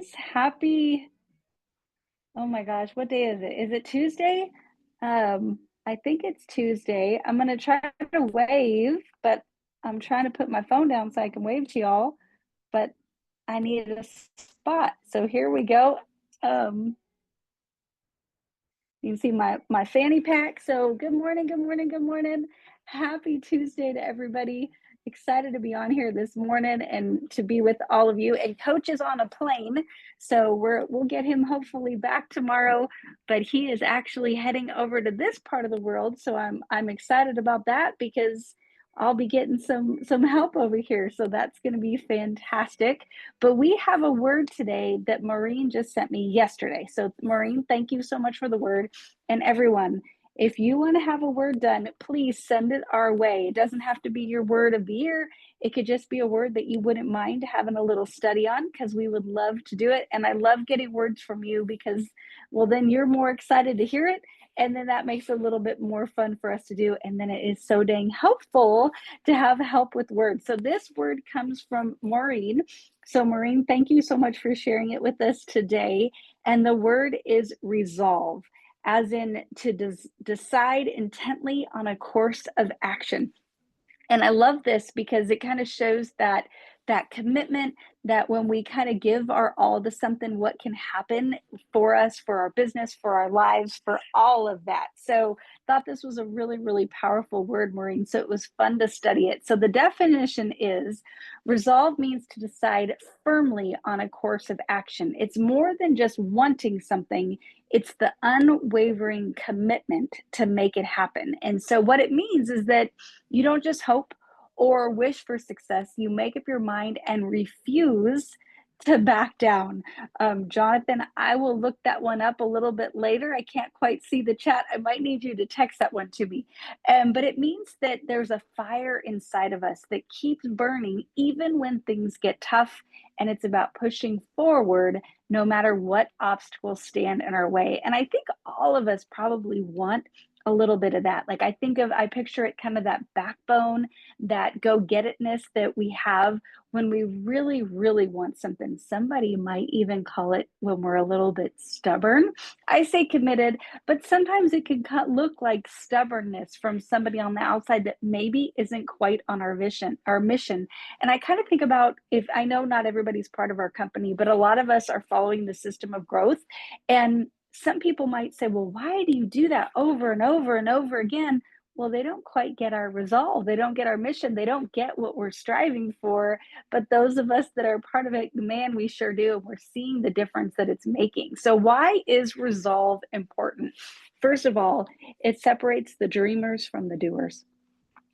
guys. Oh my gosh, what day is it? Is it Tuesday? I think it's Tuesday. I'm gonna try to wave, but I'm trying to put my phone down so I can wave to y'all, but I need a spot. So here we go. Um, you can see my fanny pack. So good morning, good morning, good morning. Happy Tuesday to everybody. Excited to be on here this morning and to be with all of you. And Coach is on a plane, so we'll get him hopefully back tomorrow. But he is actually heading over to this part of the world, so I'm excited about that because I'll be getting some help over here. So that's going to be fantastic. But we have a word today that Maureen just sent me yesterday. So Maureen, thank you so much for the word. And everyone, if you want to have a word done, please send it our way. It doesn't have to be your word of the year. It could just be a word that you wouldn't mind having a little study on because we would love to do it. And I love getting words from you because, well, then you're more excited to hear it. And then that makes it a little bit more fun for us to do. And then it is so dang helpful to have help with words. So this word comes from Maureen. So Maureen, thank you so much for sharing it with us today. And the word is resolve, as in to decide intently on a course of action. And I love this because it kind of shows that commitment, that when we kind of give our all to something, what can happen for us, for our business, for our lives, for all of that. So thought this was a really, really powerful word, Maureen. So it was fun to study it. So the definition is resolve means to decide firmly on a course of action. It's more than just wanting something. It's the unwavering commitment to make it happen. And so what it means is that you don't just hope or wish for success, you make up your mind and refuse to back down. Jonathan, I will look that one up a little bit later. I can't quite see the chat. I might need you to text that one to me. But it means that there's a fire inside of us that keeps burning even when things get tough. And it's about pushing forward no matter what obstacles stand in our way. And I think all of us probably want a little bit of that. Like I picture it kind of that backbone, that go get itness that we have when we really, really want something. Somebody might even call it when we're a little bit stubborn. I say committed, but sometimes it can look like stubbornness from somebody on the outside that maybe isn't quite on our mission. And I kind of think about, if I know not everybody's part of our company, but a lot of us are following the system of growth. And some people might say, well, why do you do that over and over and over again? Well, they don't quite get our resolve. They don't get our mission. They don't get what we're striving for. But those of us that are part of it, man, we sure do. And we're seeing the difference that it's making. So why is resolve important? First of all, it separates the dreamers from the doers.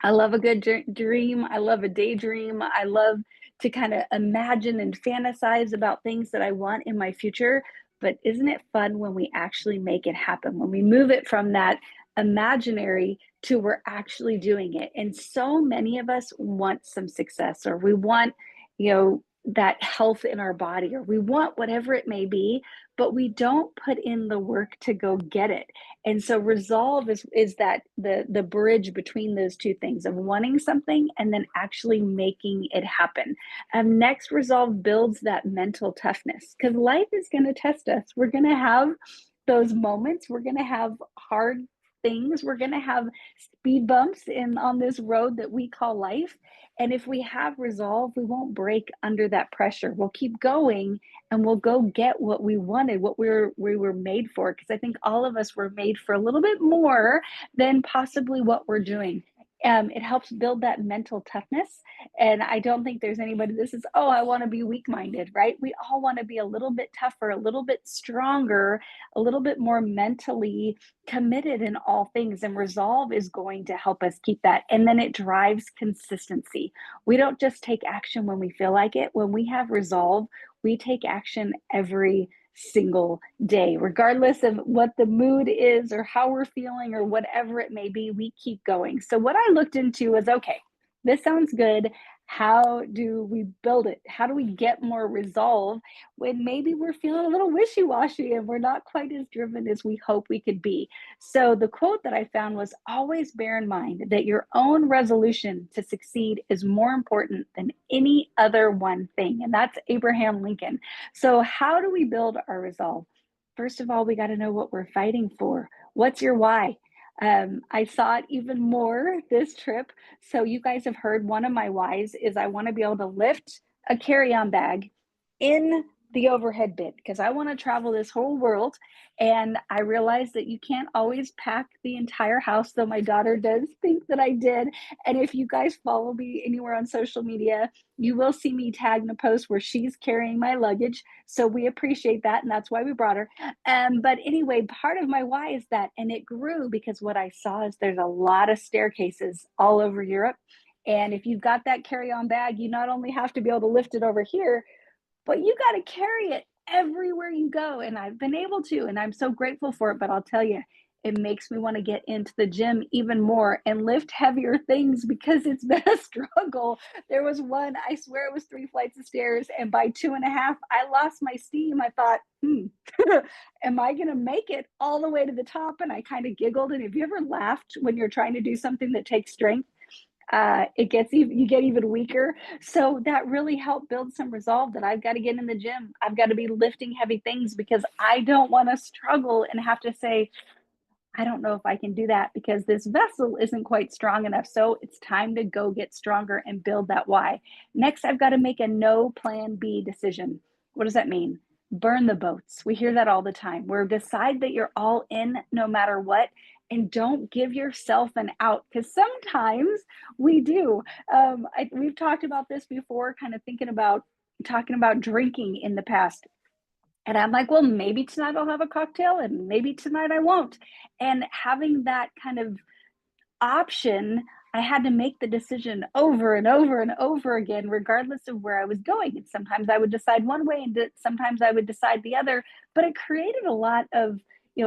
I love a good dream. I love a daydream. I love to kind of imagine and fantasize about things that I want in my future. But isn't it fun when we actually make it happen? When we move it from that imaginary to we're actually doing it. And so many of us want some success, or we want, that health in our body, or we want whatever it may be, but we don't put in the work to go get it. And so resolve is that the bridge between those two things of wanting something and then actually making it happen. Next, resolve builds that mental toughness, because life is going to test us. We're going to have those moments. We're going to have hard things. We're going to have speed bumps on this road that we call life. And if we have resolve, we won't break under that pressure. We'll keep going and we'll go get what we wanted, what we were made for. Because I think all of us were made for a little bit more than possibly what we're doing. It helps build that mental toughness. And I don't think there's anybody that says, oh, I want to be weak-minded, right? We all want to be a little bit tougher, a little bit stronger, a little bit more mentally committed in all things. And resolve is going to help us keep that. And then it drives consistency. We don't just take action when we feel like it. When we have resolve, we take action every single day, regardless of what the mood is or how we're feeling or whatever it may be. We keep going. So what I looked into was, okay, this sounds good. How do we build it? How do we get more resolve when maybe we're feeling a little wishy-washy and we're not quite as driven as we hope we could be? So the quote that I found was, always bear in mind that your own resolution to succeed is more important than any other one thing. And that's Abraham Lincoln. So how do we build our resolve? First of all, we got to know what we're fighting for. What's your why? I saw it even more this trip. So you guys have heard one of my whys is I want to be able to lift a carry-on bag in the overhead bin because I want to travel this whole world. And I realized that you can't always pack the entire house, though my daughter does think that I did. And if you guys follow me anywhere on social media, you will see me tagged in a post where she's carrying my luggage. So we appreciate that. And that's why we brought her. But anyway, part of my why is that, and it grew because what I saw is there's a lot of staircases all over Europe. And if you've got that carry on bag, you not only have to be able to lift it over here, but you got to carry it everywhere you go. And I've been able to, and I'm so grateful for it. But I'll tell you, it makes me want to get into the gym even more and lift heavier things because it's been a struggle. There was one, I swear it was 3 flights of stairs. And by 2.5, I lost my steam. I thought, am I going to make it all the way to the top? And I kind of giggled. And have you ever laughed when you're trying to do something that takes strength? It gets even, you get even weaker. So that really helped build some resolve that I've got to get in the gym. I've got to be lifting heavy things because I don't want to struggle and have to say, I don't know if I can do that because this vessel isn't quite strong enough. So it's time to go get stronger and build that why. Next, I've got to make a no plan B decision. What does that mean? Burn the boats. We hear that all the time. Where decide that you're all in no matter what, and don't give yourself an out because sometimes we do. We've talked about this before, kind of thinking about talking about drinking in the past. And I'm like, well, maybe tonight I'll have a cocktail and maybe tonight I won't. And having that kind of option, I had to make the decision over and over and over again, regardless of where I was going. And sometimes I would decide one way and sometimes I would decide the other, but it created a lot of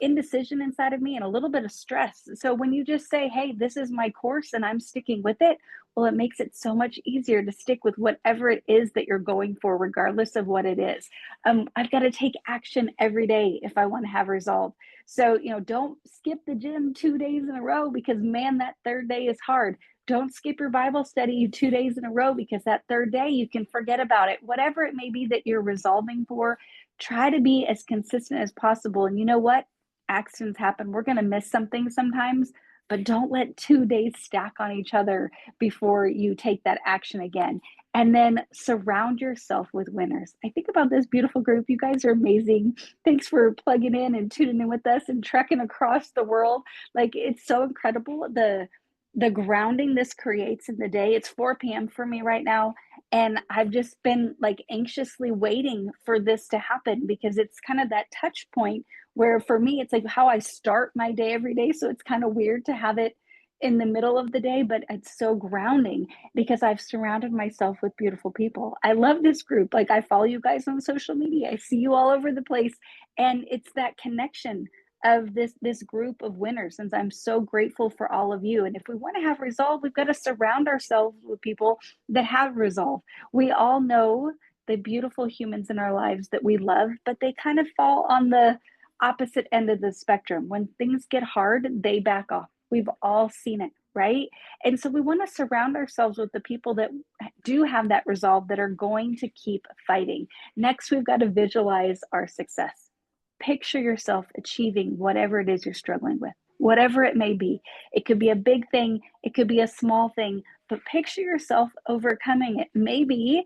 indecision inside of me and a little bit of stress. So when you just say, hey, this is my course and I'm sticking with it, well, it makes it so much easier to stick with whatever it is that you're going for, regardless of what it is. I've got to take action every day if I want to have resolve. So, don't skip the gym 2 days in a row because, man, that third day is hard. Don't skip your Bible study 2 days in a row because that third day you can forget about it. Whatever it may be that you're resolving for, try to be as consistent as possible. And you know what? Accidents happen. We're going to miss something sometimes, but don't let 2 days stack on each other before you take that action again. And then surround yourself with winners. I think about this beautiful group. You guys are amazing. Thanks for plugging in and tuning in with us and trekking across the world. Like, it's so incredible the grounding this creates in the day. It's 4 p.m. for me right now, and I've just been like anxiously waiting for this to happen because it's kind of that touch point where for me it's like how I start my day every day. So it's kind of weird to have it in the middle of the day, but it's so grounding because I've surrounded myself with beautiful people. I love this group. Like, I follow you guys on social media. I see you all over the place, and it's that connection of this group of winners, and I'm so grateful for all of you. And if we want to have resolve, we've got to surround ourselves with people that have resolve. We all know the beautiful humans in our lives that we love, but they kind of fall on the opposite end of the spectrum. When things get hard, they back off. We've all seen it, right? And so we want to surround ourselves with the people that do have that resolve, that are going to keep fighting. Next, we've got to visualize our success. Picture yourself achieving whatever it is you're struggling with, whatever it may be. It could be a big thing, it could be a small thing, but picture yourself overcoming it. Maybe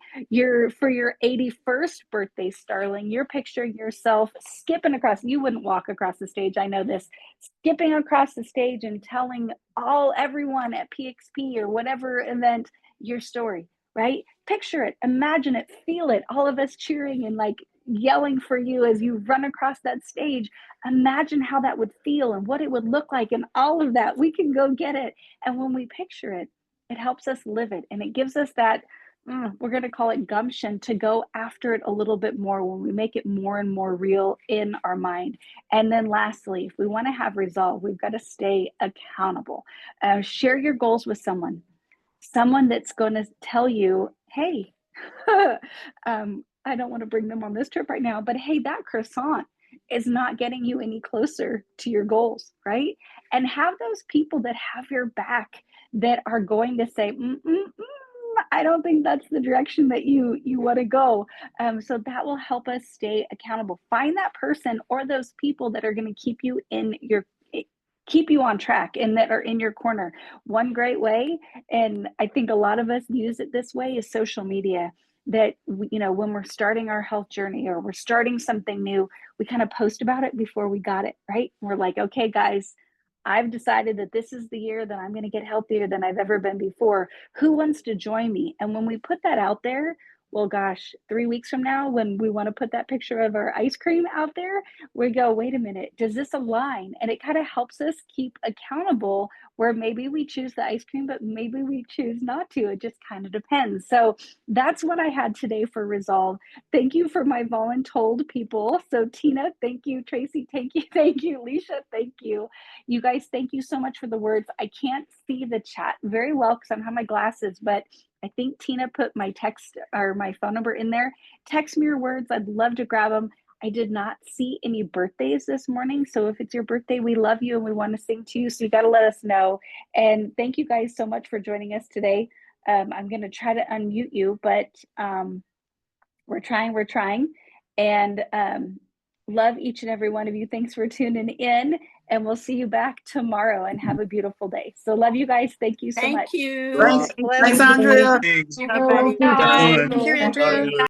for your 81st birthday, Starling, you're picturing yourself skipping across. You wouldn't walk across the stage, I know this. Skipping across the stage and telling everyone at PXP or whatever event your story, right? Picture it, imagine it, feel it. All of us cheering and like yelling for you as you run across that stage. Imagine how that would feel and what it would look like and all of that. We can go get it. And when we picture it, it helps us live it. And it gives us that, we're going to call it gumption, to go after it a little bit more when we make it more and more real in our mind. And then lastly, if we want to have resolve, we've got to stay accountable. Share your goals with someone. someone that's going to tell you, hey, I don't want to bring them on this trip right now, but hey, that croissant is not getting you any closer to your goals, right? And have those people that have your back that are going to say, I don't think that's the direction that you want to go. So that will help us stay accountable. Find that person or those people that are going to keep you on track and that are in your corner. One great way, and I think a lot of us use it this way, is social media. That when we're starting our health journey or we're starting something new, we kind of post about it before we got it, right? We're like, okay, guys, I've decided that this is the year that I'm going to get healthier than I've ever been before. Who wants to join me? And when we put that out there, well, gosh, 3 weeks from now, when we want to put that picture of our ice cream out there, we go, wait a minute, does this align? And it kind of helps us keep accountable, where maybe we choose the ice cream, but maybe we choose not to. It just kind of depends. So that's what I had today for Resolve. Thank you for my voluntold people. So Tina, thank you. Tracy, thank you. Thank you. Alicia, thank you. You guys, thank you so much for the words. I can't see the chat very well because I don't have my glasses, but I think Tina put my text or my phone number in there. Text me your words. I'd love to grab them. I did not see any birthdays this morning. So if it's your birthday, we love you and we want to sing to you. So you got to let us know. And thank you guys so much for joining us today. I'm going to try to unmute you, but we're trying. And love each and every one of you. Thanks for tuning in. And we'll see you back tomorrow, and have a beautiful day. So love you guys. Thank you so much. Thank you. Thanks, Andrea. Everybody. Bye. Thank you, Andrea.